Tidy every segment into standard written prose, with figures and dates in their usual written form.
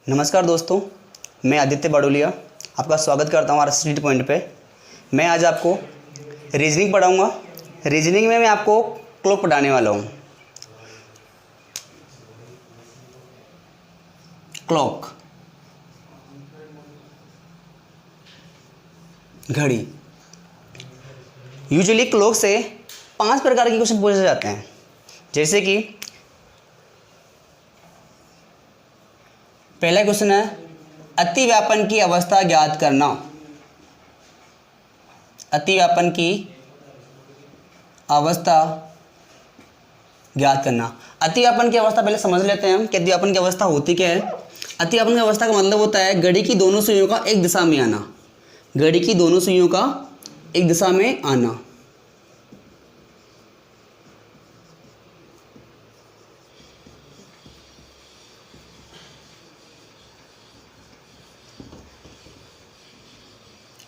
नमस्कार दोस्तों, मैं आदित्य बाडोलिया आपका स्वागत करता हूँ आरएस स्ट्रीट पॉइंट पे। मैं आज आपको रीजनिंग पढ़ाऊँगा। रीजनिंग में मैं आपको क्लॉक पढ़ाने वाला हूँ। क्लॉक, घड़ी। यूजुअली क्लॉक से 5 प्रकार के क्वेश्चन पूछे जाते हैं, जैसे कि पहला क्वेश्चन है अतिव्यापन की अवस्था ज्ञात करना। अतिव्यापन की अवस्था ज्ञात करना। अतिव्यापन की अवस्था पहले समझ लेते हैं हम कि अतिव्यापन की अवस्था होती क्या है। अतिव्यापन की अवस्था का मतलब होता है घड़ी की दोनों सुइयों का एक दिशा में आना। घड़ी की दोनों सुइयों का एक दिशा में आना।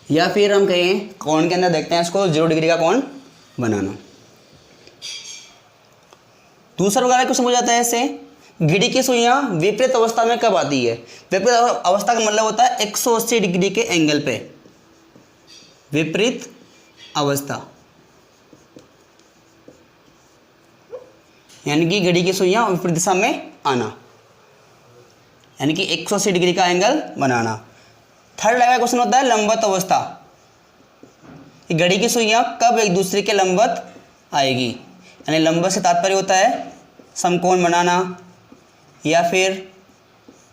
या फिर हम कहें कोण के अंदर देखते हैं इसको 0 डिग्री का कोण बनाना। दूसरा प्रकार का क्वेश्चन हो जाता है ऐसे, घड़ी की सुइयां विपरीत अवस्था में कब आती है। विपरीत अवस्था का मतलब होता है 180 डिग्री के एंगल पे। विपरीत अवस्था यानी कि घड़ी की सुइयां विपरीत दिशा में आना, यानी कि 180 डिग्री का एंगल बनाना। थर्ड लेवल क्वेश्चन होता है लंबवत अवस्था। घड़ी की सुइयां कब एक दूसरे के लंबवत आएगी, यानी लंबवत से तात्पर्य होता है समकोण बनाना या फिर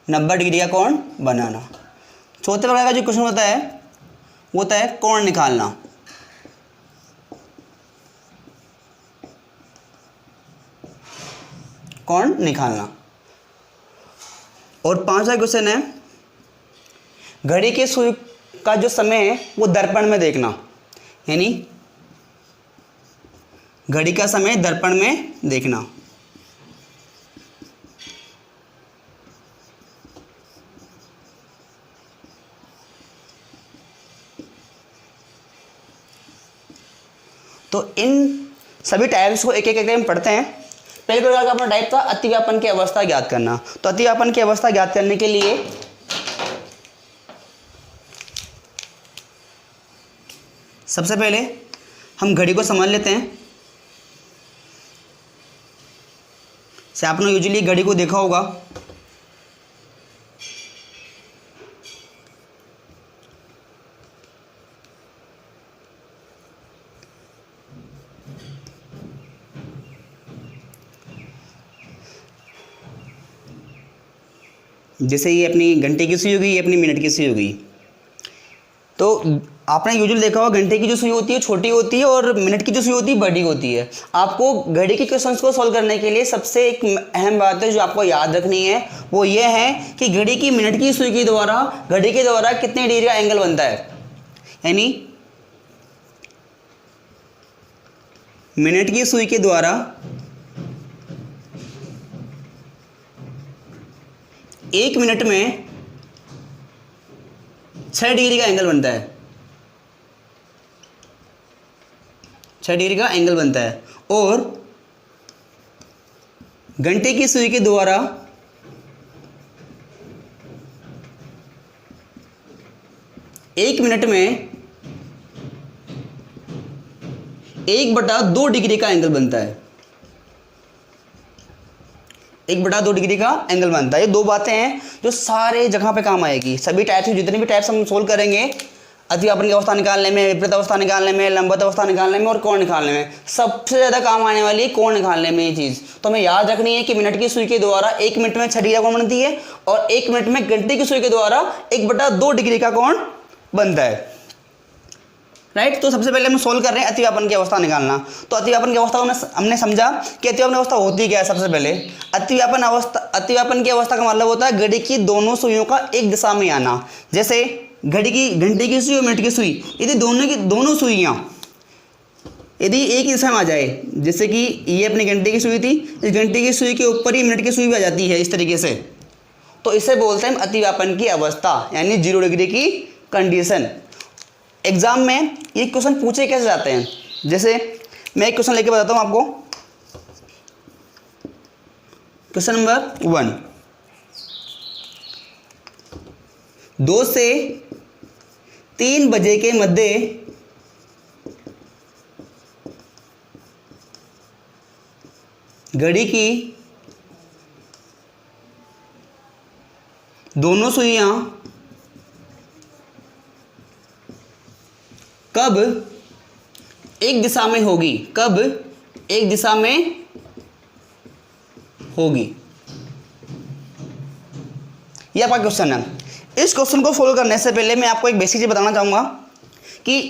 90 डिग्री का कोण बनाना। चौथे प्रकार का जो क्वेश्चन होता है वो होता है कोण निकालना। कोण निकालना। और पांचवा क्वेश्चन है घड़ी की सुई का जो समय है वो दर्पण में देखना, यानी घड़ी का समय दर्पण में देखना। तो इन सभी टाइप्स को एक एक हम पढ़ते हैं। पहले प्रकार का अपना टाइप था अतिव्यापन की अवस्था ज्ञात करना। तो अतिव्यापन की अवस्था ज्ञात करने के लिए सबसे पहले हम घड़ी को समझ लेते हैं। से आपने यूजुअली घड़ी को देखा होगा। जैसे ये अपनी घंटे की सुई होगी, ये अपनी मिनट की सुई होगी। तो आपने यूजुअली देखा होगा घंटे की जो सुई होती है छोटी होती है और मिनट की जो सुई होती है बड़ी होती है। आपको घड़ी के क्वेश्चंस को सॉल्व करने के लिए सबसे एक अहम बात है जो आपको याद रखनी है, वो ये है कि घड़ी की मिनट की सुई के द्वारा घड़ी के द्वारा कितने डिग्री का एंगल बनता है। यानी मिनट की सुई के द्वारा 1 मिनट में 6 डिग्री का एंगल बनता है। 6 डिग्री का एंगल बनता है। और घंटे की सुई के द्वारा 1 मिनट में 1/2 डिग्री का एंगल बनता है। 1/2 डिग्री का एंगल बनता है। ये दो बातें हैं जो सारे जगह पे काम आएगी। सभी टाइप्स, जितने भी टाइप्स हम सोल्व करेंगे अतिव्यापन की अवस्था निकालने में, विपरीत अवस्था निकालने में, लंबवत अवस्था निकालने में और कोण निकालने में, सबसे ज़्यादा काम आने वाली है कोण निकालने में। ये चीज़ तो हमें याद रखनी है कि मिनट की सुई के द्वारा 1 मिनट में 6 डिग्री का कोण बनती है और 1 मिनट में घंटे की सुई के द्वारा 1/2 डिग्री का कोण बनता है। राइट। तो सबसे पहले हम सोल्व कर रहे हैं अतिव्यापन की अवस्था निकालना। तो अतिव्यापन की अवस्था हमने समझा कि अतिव्यापन अवस्था होती क्या है। सबसे पहले अतिव्यापन की अवस्था का मतलब होता है घड़ी की दोनों सुइयों का एक दिशा में आना। जैसे घंटे की सुई और मिनट की सुई, यदि दोनों सुइयां यदि एक ही दिशा में आ जाए, जैसे कि ये अपनी घंटे की सुई थी, इस घंटे की सुई के ऊपर ही मिनट की सुई भी आ जाती है इस तरीके से, तो इसे बोलते हैं अतिव्यापन की अवस्था, यानी 0 डिग्री की कंडीशन। एग्जाम में ये क्वेश्चन पूछे कैसे जाते हैं, जैसे मैं एक क्वेश्चन लेके बताता हूँ आपको। क्वेश्चन नंबर 1, 2 से 3 बजे के मध्य घड़ी की दोनों सुइयां कब एक दिशा में होगी, कब एक दिशा में होगी, ये आपका क्वेश्चन है। इस क्वेश्चन को सोल्व करने से पहले मैं आपको एक बेसिक चीज बताना चाहूंगा कि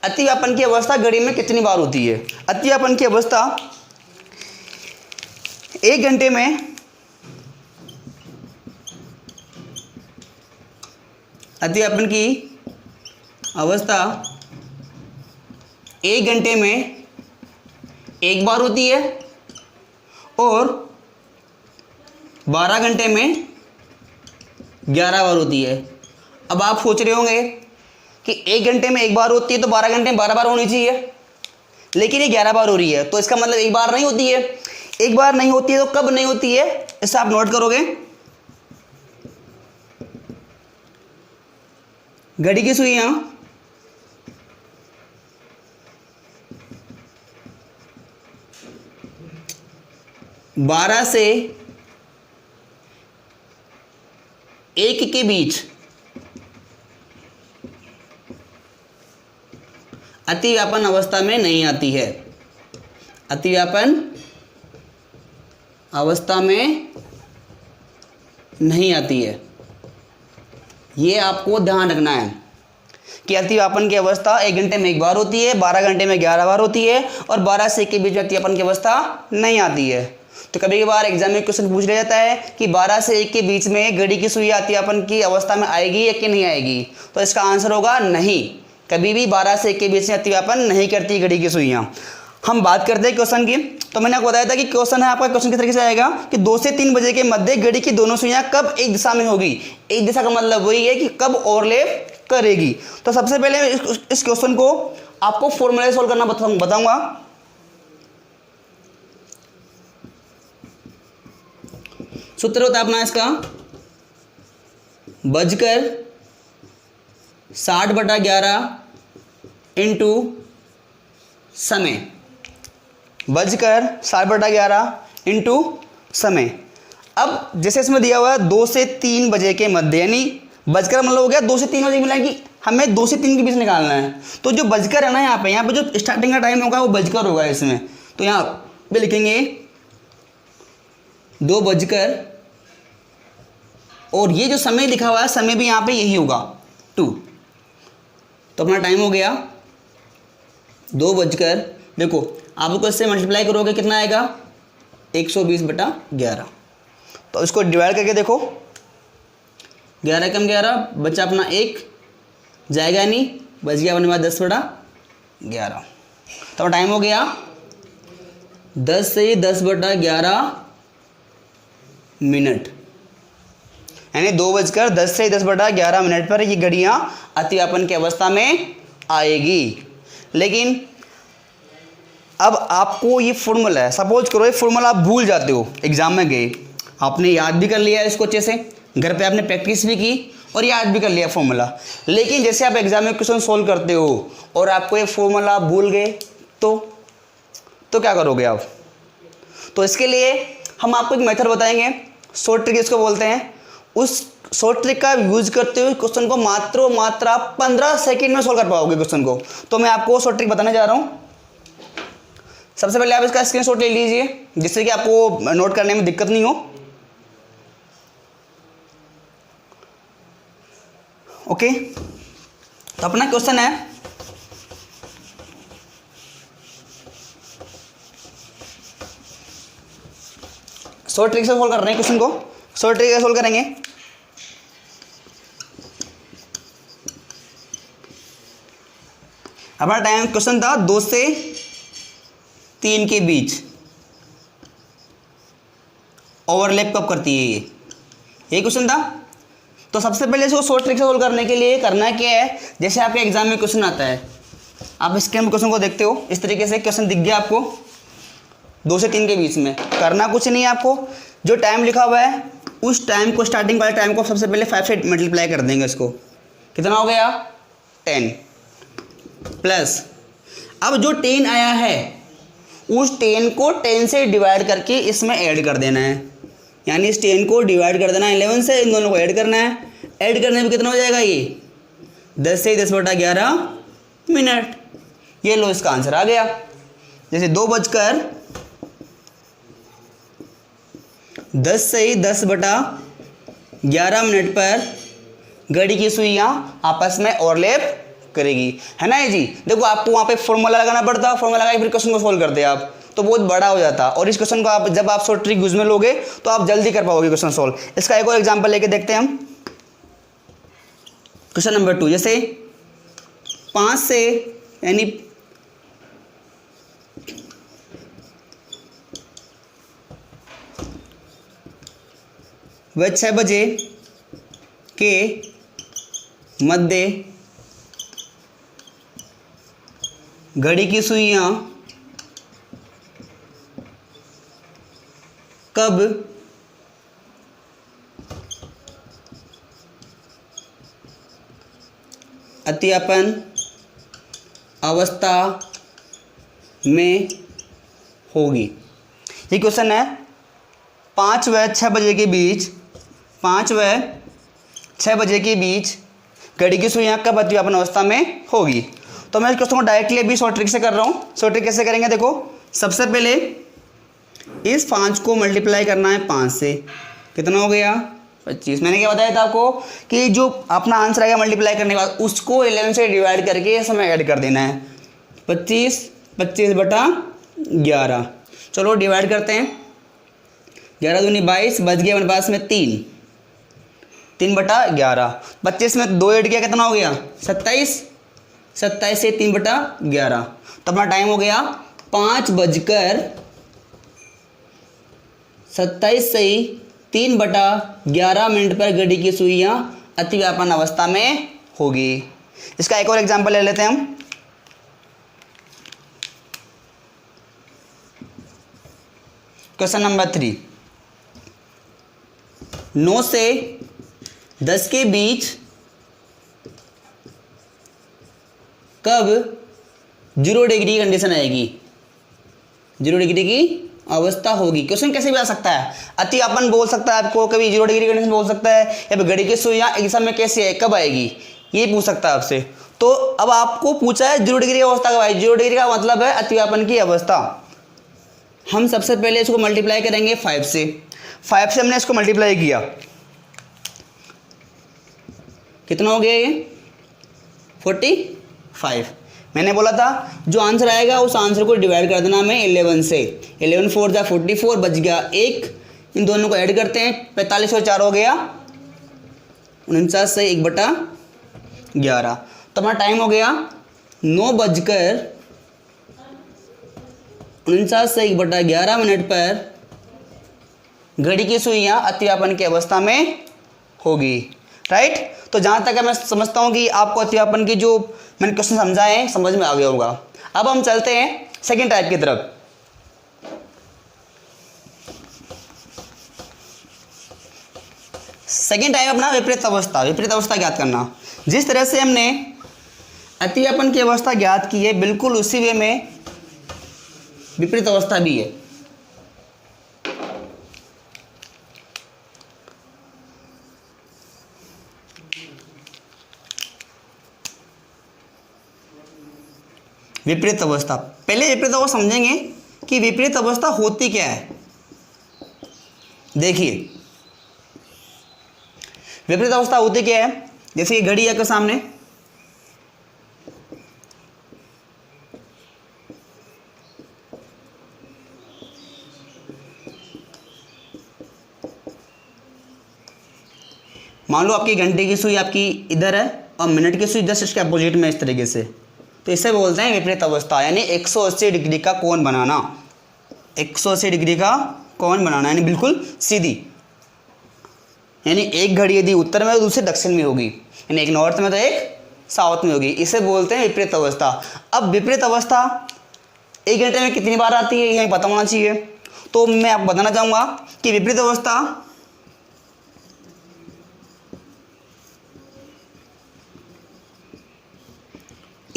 अतिव्यापन की अवस्था घड़ी में कितनी बार होती है। अतिव्यापन की अवस्था 1 घंटे में अतिव्यापन की अवस्था 1 घंटे में 1 बार होती है और 12 घंटे में 11 बार होती है। अब आप सोच रहे होंगे कि 1 घंटे में 1 बार होती है तो 12 घंटे में 12 बार होनी चाहिए, लेकिन ये 11 बार हो रही है, तो इसका मतलब 1 बार नहीं होती है। 1 बार नहीं होती है तो कब नहीं होती है, इसे आप नोट करोगे। घड़ी की सुइयां 12 से 1 के बीच अतिव्यापन अवस्था में नहीं आती है, अतिव्यापन अवस्था में नहीं आती है। ये आपको ध्यान रखना है कि अतिव्यापन की अवस्था 1 घंटे में 1 बार होती है, 12 घंटे में 11 बार होती है और 12 से 1 के बीच में अतिव्यापन की अवस्था नहीं आती है। तो कभी कभार एग्जाम में क्वेश्चन पूछ लिया जाता है कि 12 से 1 के बीच में घड़ी की सुई अतिव्यापन की अवस्था में आएगी या कि नहीं आएगी, तो इसका आंसर होगा नहीं। कभी भी 12 से 1 के बीच में अतिव्यापन नहीं करती घड़ी की सुइयां। हम बात करते हैं क्वेश्चन की, तो मैंने आपको बताया था कि क्वेश्चन है आपका, क्वेश्चन किस तरीके से आएगा कि 2 से 3 बजे के मध्य घड़ी की दोनों सुइयां कब एक दिशा में होगी। एक दिशा का मतलब वही है कि कब ओवरलैप करेगी। तो सबसे पहले इस क्वेश्चन को आपको फॉर्मूला सोल्व करना बताऊंगा। सूत्र होता है अपना इसका बजकर 60/11 इंटू समय, बजकर 60/11 इंटू समय। अब जैसे इसमें दिया हुआ है 2 से 3 बजे के मध्य, यानी बजकर मतलब हो गया 2 से 3 बजे मिला कि हमें 2 से 3 के बीच निकालना है। तो जो बजकर है ना, यहाँ पे जो स्टार्टिंग का टाइम होगा वो बजकर होगा इसमें, तो यहाँ पे लिखेंगे 2 बजकर, और ये जो समय लिखा हुआ है समय भी यहाँ पे यही होगा 2। तो अपना टाइम हो गया 2 बजकर, देखो आप लोग इससे मल्टीप्लाई करोगे कितना आएगा 120/11। तो इसको डिवाइड करके देखो, 11 कम 11 बचा अपना 1, जाएगा नहीं, बच गया अपने पास 10/11। तो टाइम हो गया 10 से 10/11 मिनट, यानी 2 बजकर 10 से 10/11 मिनट पर ये घड़ियां अतिव्यापन की अवस्था में आएगी। लेकिन अब आपको ये फॉर्मूला है, सपोज करो ये फॉर्मूला आप भूल जाते हो, एग्जाम में गए आपने याद भी कर लिया इसको अच्छे से, घर पे आपने प्रैक्टिस भी की और याद भी कर लिया फॉर्मूला, लेकिन जैसे आप एग्जाम में क्वेश्चन सोल्व करते हो और आपको ये फॉर्मूला भूल गए तो क्या करोगे आप। तो इसके लिए हम आपको एक मेथड बताएंगे, शॉर्ट ट्रिक इसको बोलते हैं। उस शॉर्ट ट्रिक का यूज करते हुए क्वेश्चन को मात्र 15 सेकंड में सोल्व कर पाओगे क्वेश्चन को। तो मैं आपको शॉर्ट ट्रिक बताने जा रहा हूँ। सबसे पहले आप इसका स्क्रीनशॉट ले लीजिए जिससे कि आपको नोट करने में दिक्कत नहीं हो। ओके, तो अपना क्वेश्चन है शॉर्ट ट्रिक से सोल्व कर रहे हैं क्वेश्चन को। शॉर्ट ट्रिक से सोल्व करेंगे। अपना टाइम क्वेश्चन था 2 से 3 के बीच ओवरलैप कब करती है, ये क्वेश्चन था। तो सबसे पहले इसको शॉर्ट ट्रिक से सोल्व करने के लिए करना क्या है, जैसे आपके एग्जाम में क्वेश्चन आता है, आप स्क्रीन में क्वेश्चन को देखते हो, इस तरीके से क्वेश्चन दिख गया आपको 2 से 3 के बीच में, करना कुछ नहीं है आपको। जो टाइम लिखा हुआ है उस टाइम को, स्टार्टिंग वाले टाइम को सबसे पहले 5 से मल्टीप्लाई कर देंगे इसको। कितना हो गया 10 प्लस, अब जो 10 आया है उस 10 को 10 से डिवाइड करके इसमें ऐड कर देना है, यानी इस 10 को डिवाइड कर देना है 11 से, इन दोनों को ऐड करना है। ऐड करने में कितना हो जाएगा ये 10 से 10/11 मिनट। ये लो इसका आंसर आ गया। जैसे 2:10 से 10/11 मिनट पर घड़ी की सुइयां आपस में ओवरलैप करेगी, है ना। ये जी देखो आपको वहाँ पे फॉर्मूला लगाना पड़ता, फॉर्मूला लगा के फिर क्वेश्चन को सोल्व करते आप तो बहुत बड़ा हो जाता। और इस क्वेश्चन को आप जब आप शॉर्ट ट्रिक यूज में लोगे तो आप जल्दी कर पाओगे क्वेश्चन सोल्व। इसका एक और एग्जांपल लेके देखते हैं हम। क्वेश्चन नंबर 2, जैसे 5 से यानी वह 6 बजे के मध्य घड़ी की सुइयां कब अत्यपन अवस्था में होगी। ये क्वेश्चन है 5 व 6 बजे के बीच, 5 व 6 बजे के बीच घड़ी की सुइयां कब अत्यपन अवस्था में होगी। तो मैं इस क्वेश्चन को डायरेक्टली अभी शॉर्ट ट्रिक से कर रहा हूँ। शॉर्ट ट्रिक कैसे करेंगे, देखो सबसे पहले इस 5 को मल्टीप्लाई करना है 5 से, कितना हो गया 25। मैंने क्या बताया था आपको कि जो अपना आंसर आएगा मल्टीप्लाई करने के बाद उसको 11 से डिवाइड करके इसमें ऐड कर देना है। 25 25/11, चलो डिवाइड करते हैं। 11 दूनी 22, बच गया मेरे पास में 3, 3/11। 25 में 2 ऐड किया कितना हो गया 27, 27 से 3/11, तो अपना टाइम हो गया 5:27 से 3/11 मिनट पर घड़ी की सुइयां अतिव्यापन अवस्था में होगी। इसका एक और एग्जांपल ले लेते हैं हम। क्वेश्चन नंबर 3, 9 से 10 के बीच कब 0 डिग्री कंडीशन आएगी, 0 डिग्री की अवस्था होगी। क्वेश्चन कैसे भी आ सकता है, अतिव्यापन बोल सकता है आपको, कभी 0 डिग्री कंडीशन बोल सकता है, या फिर घड़ी की सुइयां एग्जाम में कैसे है कब आएगी ये पूछ सकता है आपसे। तो अब आपको पूछा है 0 डिग्री अवस्था कब आएगी। 0 डिग्री का मतलब है अतिव्यापन की अवस्था। हम सबसे पहले इसको मल्टीप्लाई करेंगे 5 से। 5 से हमने इसको मल्टीप्लाई किया, कितना हो गया ये 45। मैंने बोला था जो आंसर आएगा उस आंसर को डिवाइड कर देना हमें 11 से। 11 4 जा 44, बच गया 1, इन दोनों को ऐड करते हैं 45 और 4 हो गया 49 से 1/11। तो हमारा टाइम हो गया 9:49 से 1/11 मिनट पर घड़ी की सुइयां अतिव्यापन की अवस्था में होगी, राइट। तो जहाँ तक मैं समझता हूँ कि आपको अतिव्यापन की जो मैंने क्वेश्चन समझाए हैं समझ में आ गया होगा। अब हम चलते हैं सेकंड टाइप की तरफ। सेकंड टाइप अपना विपरीत अवस्था। विपरीत अवस्था ज्ञात करना। जिस तरह से हमने अतिव्यापन की अवस्था ज्ञात की है बिल्कुल उसी वे में विपरीत अवस्था भी है। विपरीत अवस्था, पहले विपरीत अवस्था समझेंगे कि विपरीत अवस्था होती क्या है। देखिए विपरीत अवस्था होती क्या है, जैसे ये घड़ी है आपके सामने, मान लो आपकी घंटे की सुई आपकी इधर है और मिनट की सुई जस्ट इसके अपोजिट में इस तरीके से, तो इसे बोलते हैं विपरीत अवस्था। यानी 180 डिग्री का कोण बनाना, 180 डिग्री का कोण बनाना यानी बिल्कुल सीधी। यानी एक घड़ी यदि उत्तर में तो दूसरी दक्षिण में होगी, यानी एक नॉर्थ में तो एक साउथ में होगी, इसे बोलते हैं विपरीत अवस्था। अब विपरीत अवस्था 1 घंटे में कितनी बार आती है ये पता होना चाहिए। तो मैं आपको बताना चाहूँगा कि विपरीत अवस्था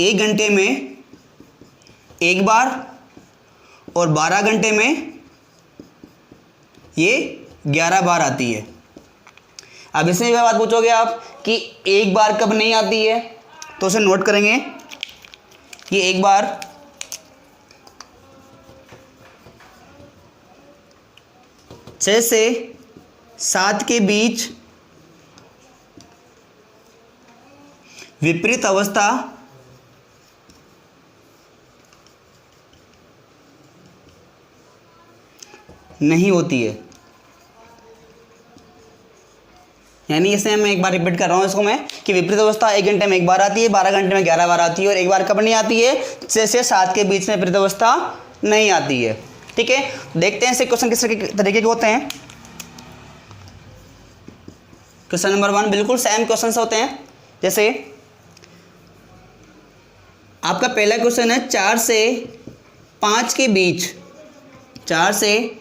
1 घंटे में एक बार और 12 घंटे में ये 11 बार आती है। अब इसमें भी बात पूछोगे आप कि एक बार कब नहीं आती है, तो उसे नोट करेंगे कि एक बार छः से 7 के बीच विपरीत अवस्था नहीं होती है। यानी इसे मैं एक बार रिपीट कर रहा हूँ इसको मैं कि विपरीत अवस्था 1 घंटे में एक बार आती है, 12 घंटे में 11 बार आती है, और एक बार कब नहीं आती है, 6 से 7 के बीच में विपरीत अवस्था नहीं आती है। ठीक है, देखते हैं इसे क्वेश्चन किस तरीके के होते हैं। क्वेश्चन नंबर 1 बिल्कुल सेम क्वेश्चन होते हैं। जैसे आपका पहला क्वेश्चन है 4 से 5 के बीच, 4 से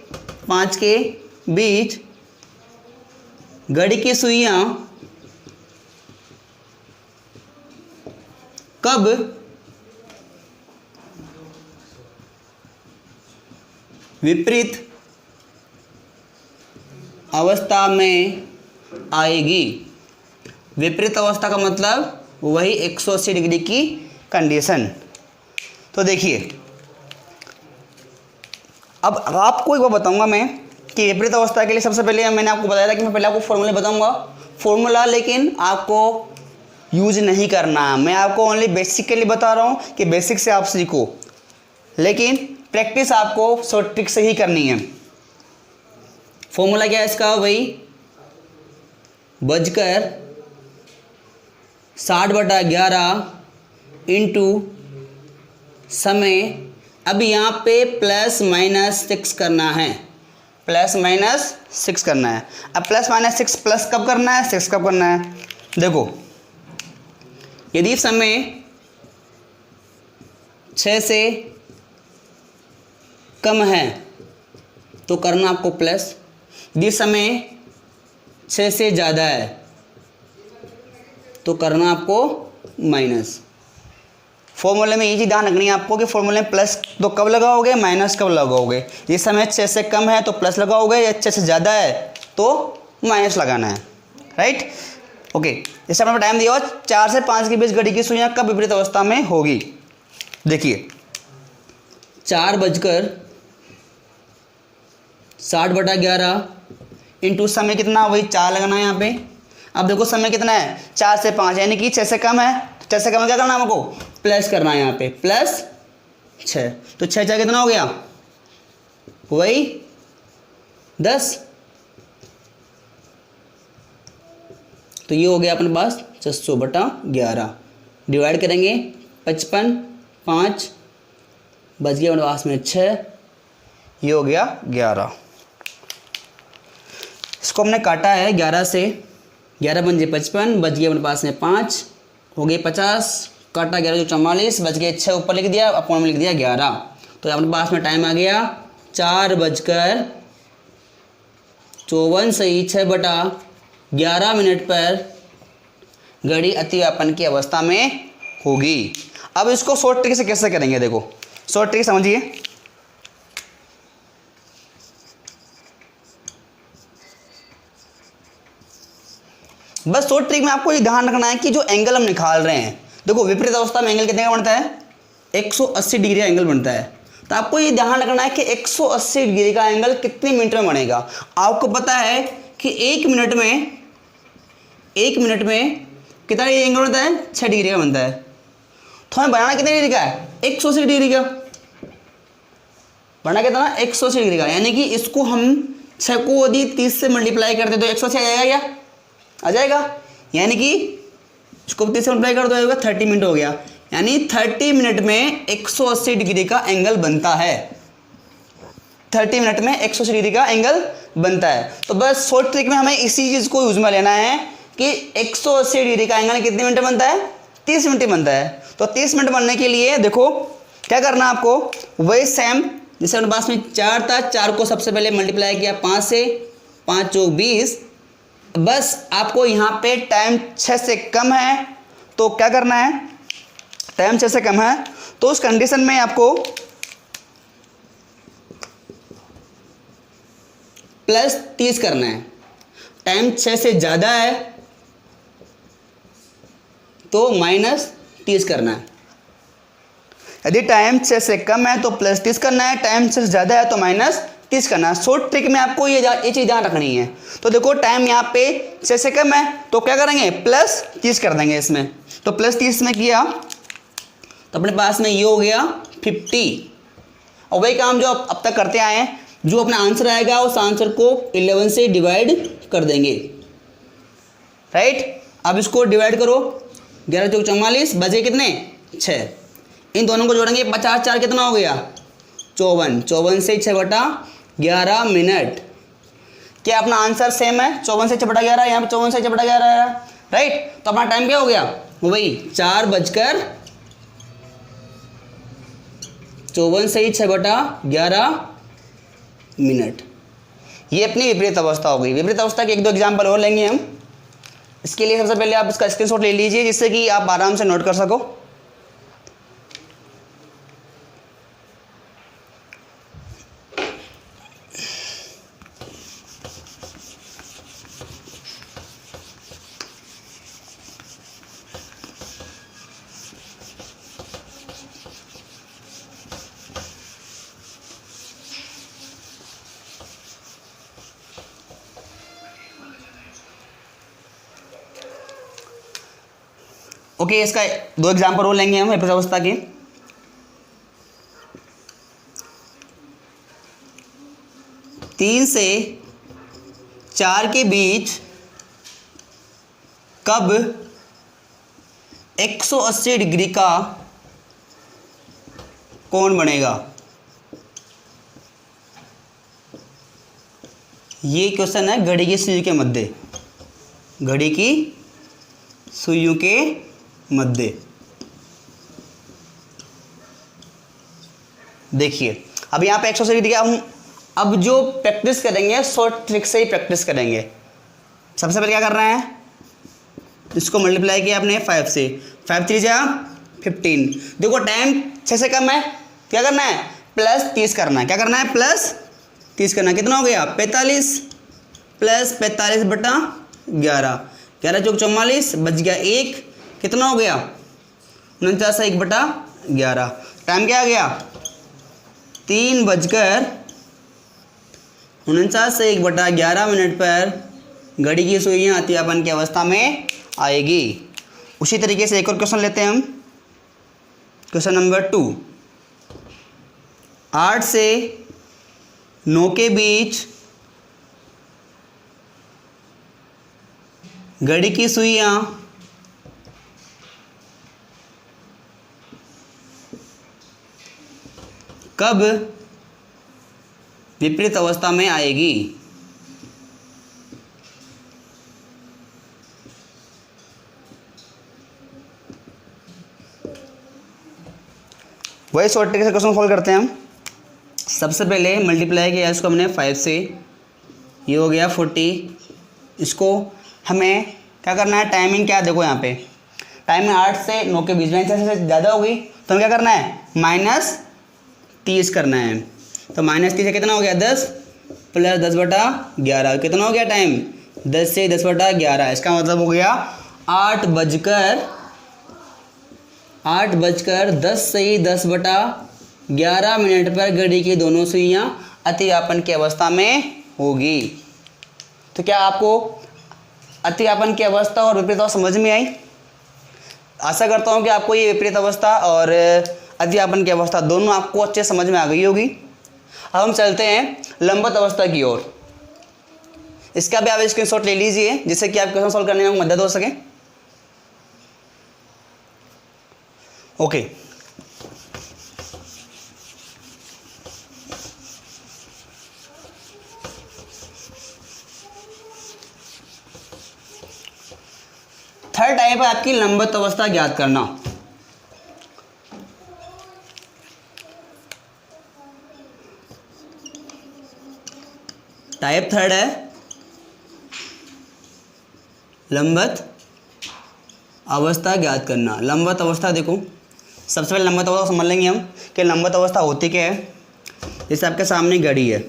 5 के बीच घड़ी की सुइयां कब विपरीत अवस्था में आएगी। विपरीत अवस्था का मतलब वही 180 डिग्री की कंडीशन। तो देखिए, अब आपको एक बार बताऊंगा मैं कि विपरीत अवस्था के लिए सबसे पहले मैंने आपको बताया था कि मैं पहले आपको फॉर्मूला बताऊंगा, फॉर्मूला लेकिन आपको यूज नहीं करना। मैं आपको ओनली बेसिकली बता रहा हूँ कि बेसिक से आप सीखो, लेकिन प्रैक्टिस आपको शॉर्ट ट्रिक से ही करनी है। फॉर्मूला क्या है इसका, वही 60/11 इंटू समय। अब यहाँ पे +-6 करना है, +-6 करना है। अब +-6 प्लस कब करना है, 6 कब करना है। देखो, यदि समय 6 से कम है तो करना आपको प्लस, यदि समय 6 से ज़्यादा है तो करना आपको माइनस। फॉर्मूले में ये चीज़ ध्यान रखनी है आपको कि फॉर्मूले में प्लस तो कब लगाओगे, माइनस कब लगाओगे। ये समय 6 से कम है तो प्लस लगाओगे, या 6 से ज़्यादा है तो माइनस लगाना है। Right, okay. जैसे आपने टाइम दिया हो 4 से 5 के बीच घड़ी की सुइयां कब विपरीत अवस्था में होगी। देखिए 4/60/11 इंटू समय कितना, वही 4 लगाना है यहाँ पे। अब देखो समय कितना है, 4 से 5, यानी कि 6 से कम है। 6 से कम क्या करना है हमको, प्लस करना है यहाँ पे, +6। तो 6 4 कितना हो गया, वही 10। तो ये हो गया अपने पास 600/11। डिवाइड करेंगे 55, 5 बच गया अपने पास में 6, ये हो गया 11। इसको हमने काटा है 11 से, 11 बन गए 55, बच गया अपने पास में 5, हो गए 50, काटा 11 जो 44, बच गए 6 ऊपर लिख दिया, अपॉन में लिख दिया 11। तो अपने पास में टाइम आ गया 4:54 सही 6/11 मिनट पर घड़ी अतिव्यापन की अवस्था में होगी। अब इसको शॉर्ट ट्रिक से कैसे करेंगे, देखो शॉर्ट ट्रिक समझिए। बस शॉर्ट ट्रिक में आपको ये ध्यान रखना है कि जो एंगल हम निकाल रहे हैं, देखो विपरीत अवस्था में एंगल कितने का बनता है, 180 डिग्री का एंगल बनता है। तो आपको ये ध्यान रखना है कि 180 डिग्री का एंगल कितने मिनट में बनेगा। आपको पता है कि 1 मिनट में कितना एंगल बनता है, 6 डिग्री का बनता है। तो हमें बनाना कितने डिग्री का है, 180 डिग्री का। बनना कितना, 180 डिग्री का। यानी कि इसको हम 6 को यदि 30 से मल्टीप्लाई करते तो 180 आ जाएगा, क्या आ जाएगा। यानी कि इसको 30 से मल्टीप्लाई कर दो 30 मिनट हो गया। यानी 30 मिनट में 180 डिग्री का एंगल बनता है। 30 मिनट में 180 डिग्री का एंगल बनता है। तो बस शॉर्ट ट्रिक में हमें इसी चीज़ को यूज में लेना है कि 180 डिग्री का एंगल कितने मिनट बनता है, 30 मिनट बनता है। तो 30 मिनट बनने के लिए देखो क्या करना है आपको, वही सेम जैसे अपने पास में 4 था, 4 को सबसे पहले मल्टीप्लाई किया 5 से, 5 चौक 20। बस आपको यहाँ पे टाइम 6 से कम है तो क्या करना है, टाइम 6 से कम है तो उस कंडीशन में आपको +30 करना है। टाइम 6 से ज़्यादा है तो -30 करना है। यदि टाइम 6 से कम है तो +30 करना है, टाइम 6 से ज़्यादा है तो -30 करना है। शॉर्ट ट्रिक में आपको ये चीज़ ध्यान रखनी है। तो देखो टाइम यहाँ पे 6 से कम है तो क्या करेंगे, +30 कर देंगे इसमें। तो +30 में किया तो अपने पास में ये हो गया 50। और वही काम जो अब तक करते आए हैं, जो अपना आंसर आएगा उस आंसर को 11 से डिवाइड कर देंगे, राइट। अब इसको डिवाइड करो, 11 चौक 44 बचे कितने 6। इन दोनों को जोड़ेंगे, 50 4 कितना हो गया 54। 54 से 6/11 मिनट। क्या अपना आंसर सेम है, 54 से 6/11, यहाँ पे 54 से 6/11 है, राइट। तो अपना टाइम क्या हो गया, वही 4:54 से 6/11 मिनट। ये अपनी विपरीत अवस्था हो गई। विपरीत अवस्था के 1-2 एग्जाम्पल और लेंगे हम। इसके लिए सबसे पहले आप इसका स्क्रीनशॉट ले लीजिए जिससे कि आप आराम से नोट कर सको। ओके, इसका 2 एग्जाम्पल और लेंगे हम विपरीत अवस्था के। तीन से 4 के बीच कब 180 डिग्री का कोण बनेगा। ये क्वेश्चन है घड़ी की सुई के मध्य, घड़ी की सुइयों के मध्य। देखिए अब यहाँ पे 180 डिग्री हम अब जो प्रैक्टिस करेंगे शॉर्ट ट्रिक से ही प्रैक्टिस करेंगे। सबसे पहले क्या कर रहे हैं, इसको मल्टीप्लाई किया आपने 5 से, 5 3 जा 15। देखो टाइम 6 से कम है, क्या करना है +30 करना है। क्या करना है +30 करना है। कितना हो गया 45 + 45/11, 11 चौक 44 बच गया 1, कितना हो गया 49 से 1/11। टाइम क्या आ गया 3:49 से 1/11 मिनट पर घड़ी की सुइयां अतियापन की अवस्था में आएगी। उसी तरीके से एक और क्वेश्चन लेते हैं हम, क्वेश्चन नंबर 2। 8 से 9 के बीच घड़ी की सुइयां कब विपरीत अवस्था में आएगी। वही शॉर्ट ट्रिक से क्वेश्चन सॉल्व करते हैं हम। सबसे पहले मल्टीप्लाई किया इसको हमने 5 से, ये हो गया 40। इसको हमें क्या करना है, टाइमिंग क्या है देखो यहाँ पे टाइमिंग 8 से 9 के बीच में, से ज़्यादा हो गई तो हमें क्या करना है -30 करना है। तो -30 से कितना हो गया 10 + 10/11, कितना हो गया टाइम 10 से 10/11। इसका मतलब हो गया 8:10 से 10/11 मिनट पर घड़ी की दोनों सुइयां अतिव्यापन की अवस्था में होगी। तो क्या आपको अतिव्यापन की अवस्था और विपरीत अवस्था समझ में आई। आशा करता हूँ कि आपको ये विपरीत अवस्था और अतिव्यापन की अवस्था दोनों आपको अच्छे समझ में आ गई होगी। अब हम चलते हैं लंबवत अवस्था की ओर। इसका भी आप स्क्रीनशॉट ले लीजिए जिससे कि आप क्वेश्चन सॉल्व करने में मदद हो सके। ओके, थर्ड टाइप है आपकी लंबवत अवस्था ज्ञात करना। टाइप थर्ड है लंबवत अवस्था ज्ञात करना। लंबवत अवस्था देखो सबसे पहले लंबवत अवस्था समझ लेंगे हम कि लंबवत अवस्था होती क्या है। जैसे आपके सामने घड़ी है,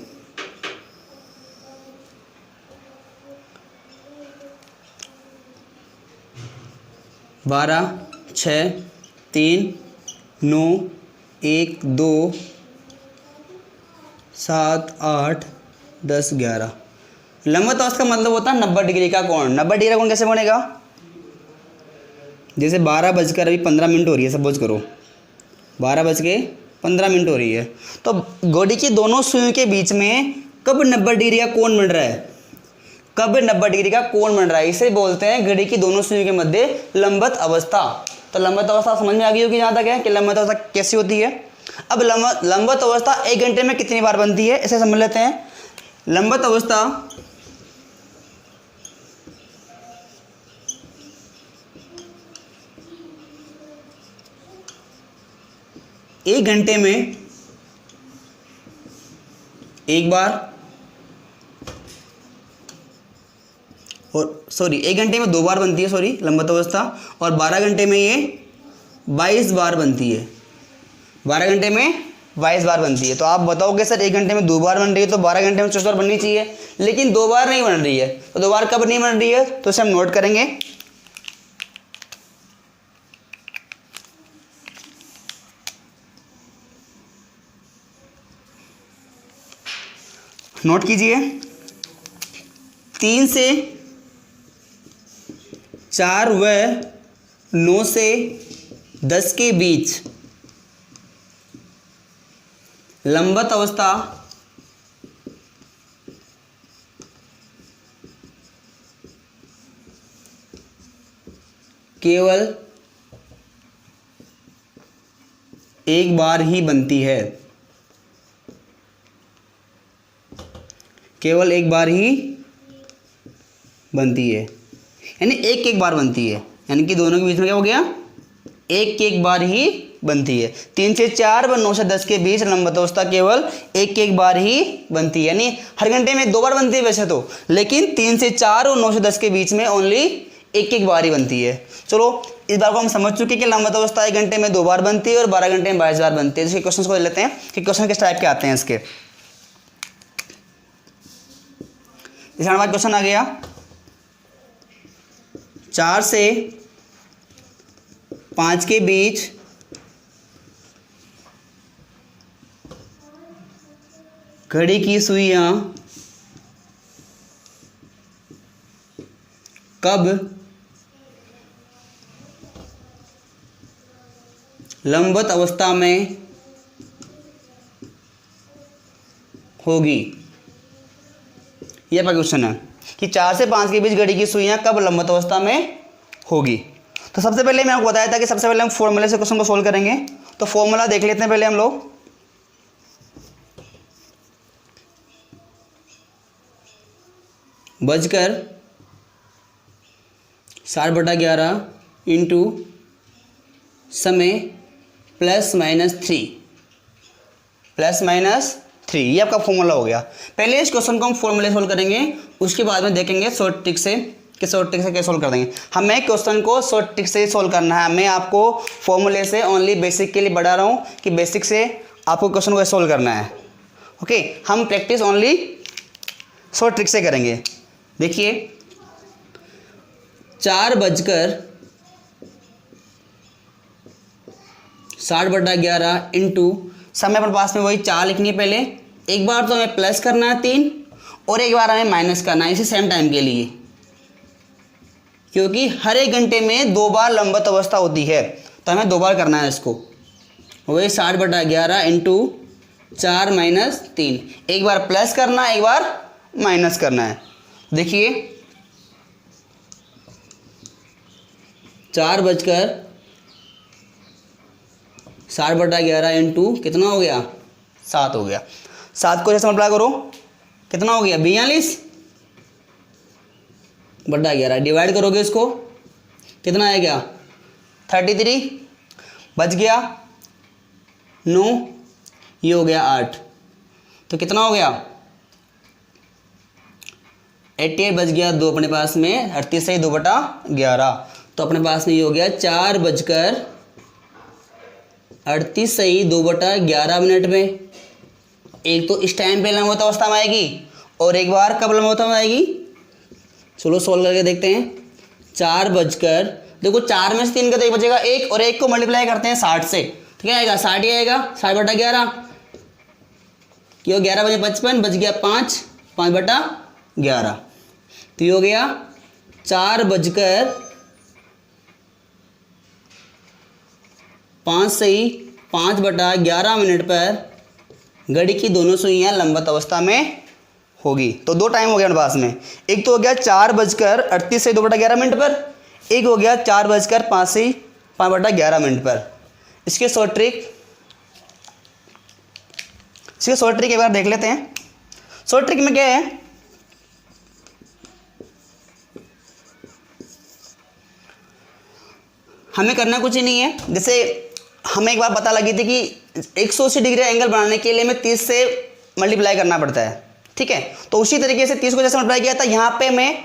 बारह, 6, 3, 9, 1, 2, 7, 8, 10, 11। लंबवत अवस्था का मतलब होता है 90 डिग्री का कोण। 90 डिग्री का कोण कैसे बनेगा? जैसे 12 बजकर अभी 15 मिनट हो रही है, सपोज करो 12 बज के 15 मिनट हो रही है, तो घड़ी की दोनों सुइयों के बीच में कब 90 डिग्री का कोण बन रहा है? कब 90 डिग्री का कोण बन रहा है, इसे बोलते हैं घड़ी की दोनों सुइयों के मध्य लंबवत अवस्था। तो लंबवत अवस्था समझ में आ गई होगी जहाँ तक है कि लंबवत अवस्था कैसी होती है। अब लंबवत अवस्था 1 घंटे में कितनी बार बनती है, इसे समझ लेते हैं। लंबवत अवस्था 1 घंटे में एक बार, और सॉरी 1 घंटे में 2 बार बनती है, सॉरी लंबवत अवस्था, और 12 घंटे में ये 22 बार बनती है। 12 घंटे में 22 बार बनती है। तो आप बताओगे सर 1 घंटे में 2 बार बन रही है तो 12 घंटे में 24 बार बननी चाहिए, लेकिन 2 बार नहीं बन रही है। तो 2 बार कब नहीं बन रही है, तो इसे हम नोट करेंगे। नोट कीजिए, 3 से 4 व 9 से 10 के बीच लंबवत अवस्था केवल एक बार ही बनती है। केवल एक बार ही बनती है, यानी एक बार बनती है, यानी कि दोनों के बीच में क्या हो गया, एक बार ही बनती है। 3 से 4 व 9 से 10 के बीच लंबवत अवस्था केवल एक बार ही बनती है, यानी हर घंटे में 2 बार बनती है वैसे तो, लेकिन 3 से 4 और 9 से 10 के बीच में ओनली एक बार ही बनती है। चलो इस बार को हम समझ चुके कि लंबवत अवस्था 1 घंटे में 2 बार बनती है और 12 घंटे में 22 बार बनती है। इसके क्वेश्चन को लेते हैं कि क्वेश्चन किस टाइप के आते हैं इसके। इस हमारे पास क्वेश्चन आ गया, 4 से 5 के बीच घड़ी की सुइयां कब लंबवत अवस्था में होगी। यह क्वेश्चन है कि 4 से 5 के बीच घड़ी की सुइयां कब लंबवत अवस्था में होगी। तो सबसे पहले मैं आपको बताया था कि सबसे पहले हम फॉर्मूले से क्वेश्चन को सोल्व करेंगे। तो फॉर्मूला देख लेते हैं पहले हम लोग। बजकर 60/11 इंटू समय +-3 ये आपका फॉर्मूला हो गया। पहले इस क्वेश्चन को हम फॉर्मूले सोल्व करेंगे, उसके बाद में देखेंगे शॉर्ट ट्रिक से कि शॉर्ट ट्रिक से कैसे सोल्व कर देंगे। हमें क्वेश्चन को शॉर्ट ट्रिक से सोल्व करना है। मैं आपको फॉर्मूले से ओनली बेसिक के लिए बढ़ा रहा हूँ कि बेसिक से आपको क्वेश्चन को सोल्व करना है। ओके, हम प्रैक्टिस ओनली शॉर्ट ट्रिक से करेंगे। देखिए 4/60/11 इंटू समय अपने पास में वही 4 लिखनी है। पहले एक बार तो हमें प्लस करना है 3 और एक बार हमें माइनस करना है इसी सेम टाइम के लिए, क्योंकि हर 1 घंटे में 2 बार लंबवत अवस्था होती है, तो हमें 2 बार करना है इसको। वही 60/11 इंटू 4 - 3, एक बार प्लस करना है एक बार माइनस करना है। देखिए 4/60/11 इंटू कितना हो गया, 7 हो गया। 7 को जैसे मल्टीप्लाई करो कितना हो गया, 42/11 डिवाइड करोगे इसको कितना आएगा 33, बच गया 9, ये हो गया 8, तो कितना हो गया 88 बच गया 2 अपने पास में, 38 से 2/11, तो अपने पास में ये हो गया 4/60 38 सही 2/11 मिनट में। एक तो इस टाइम पे लंबवत अवस्था में आएगी और एक बार कब लंबवत में आएगी, चलो सोल्व करके देखते हैं। 4 बजकर, देखो 4 में से 3 का तो एक बचेगा एक, और एक को मल्टीप्लाई करते हैं 60 से, तो क्या आएगा 60 ही आएगा। 60/11 क्यों, 11 बजे 55 बच गया 5, 5/11 तो ये हो गया 4 बजकर 5 सही 5/11 मिनट पर घड़ी की दोनों सुइयां लंबवत अवस्था में होगी। तो दो टाइम हो गया हमारे पास में, एक तो हो गया 4:38 से 2/11 मिनट पर, एक हो गया 4:05 से 5/11 मिनट पर। इसके शॉर्ट ट्रिक एक बार देख लेते हैं। शॉर्ट ट्रिक में क्या है, हमें करना कुछ ही नहीं है। जैसे हमें एक बार पता लगी थी कि 180 डिग्री एंगल बनाने के लिए हमें 30 से मल्टीप्लाई करना पड़ता है, ठीक है। तो उसी तरीके से 30 को जैसे मल्टीप्लाई किया था, यहाँ पे मैं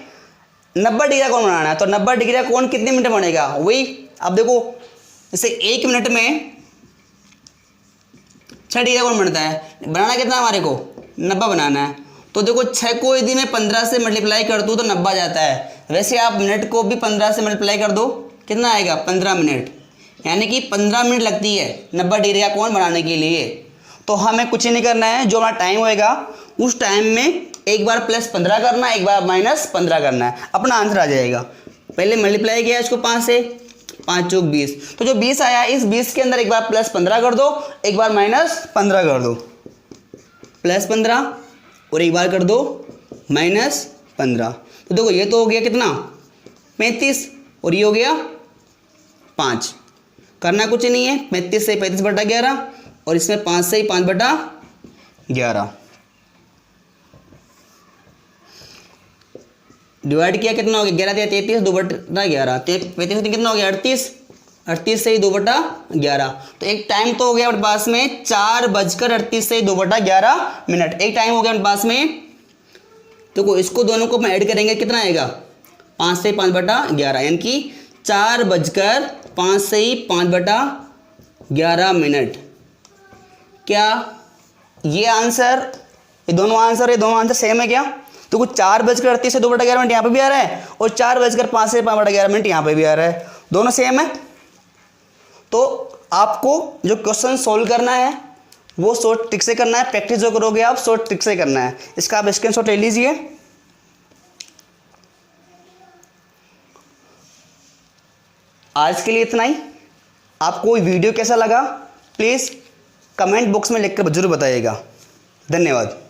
90 डिग्री कोण बनाना है, तो 90 डिग्री कोण कितने मिनट बनेगा, वही अब देखो जैसे 1 मिनट में 6 डिग्री कोण बनता है, बनाना कितना हमारे को 90 बनाना है। तो देखो 6 को यदि मैं 15 से मल्टीप्लाई कर दूँ तो 90 जाता है। वैसे आप मिनट को भी 15 से मल्टीप्लाई कर दो, कितना आएगा 15 मिनट, यानी कि 15 मिनट लगती है 90 डिग्री का कोण बनाने के लिए। तो हमें कुछ ही नहीं करना है, जो हमारा टाइम होएगा उस टाइम में एक बार +15 करना है, एक बार -15 करना है, अपना आंसर आ जाएगा। पहले मल्टीप्लाई किया इसको 5 से, 5 चौक 20, तो जो 20 आया इस 20 के अंदर एक बार +15 कर दो, एक बार -15 कर दो, +15 और एक बार कर दो -15। तो देखो ये तो हो गया कितना 35 और ये हो गया 5। करना कुछ नहीं है, 35 से 35/11 और इसमें 5 से 5/11 डिवाइड किया, कितना हो गया 11 या 33, 2/11, 35 कितना हो गया 38, 38 से 2/11। तो एक टाइम तो हो गया हमारे पास में 4:38 से 2/11 मिनट, एक टाइम हो गया हमारे पास में। देखो इसको दोनों को ऐड करेंगे कितना आएगा 5 से 5/11, यानी कि 4:05 से 5/11 मिनट। क्या ये आंसर, ये दोनों आंसर सेम है क्या? तो कुछ 4:38 से 2/11 मिनट यहाँ पे भी आ रहा है और 4:05 से 5/11 मिनट यहाँ पे भी आ रहा है, दोनों सेम है। तो आपको जो क्वेश्चन सोल्व करना है वो शॉर्ट ट्रिक से करना है, प्रैक्टिस जो करोगे आप शॉर्ट ट्रिक से करना है। इसका आप स्क्रीनशॉट ले लीजिए। आज के लिए इतना ही। आपको वीडियो कैसा लगा प्लीज़ कमेंट बॉक्स में लिखकर जरूर बताइएगा। धन्यवाद।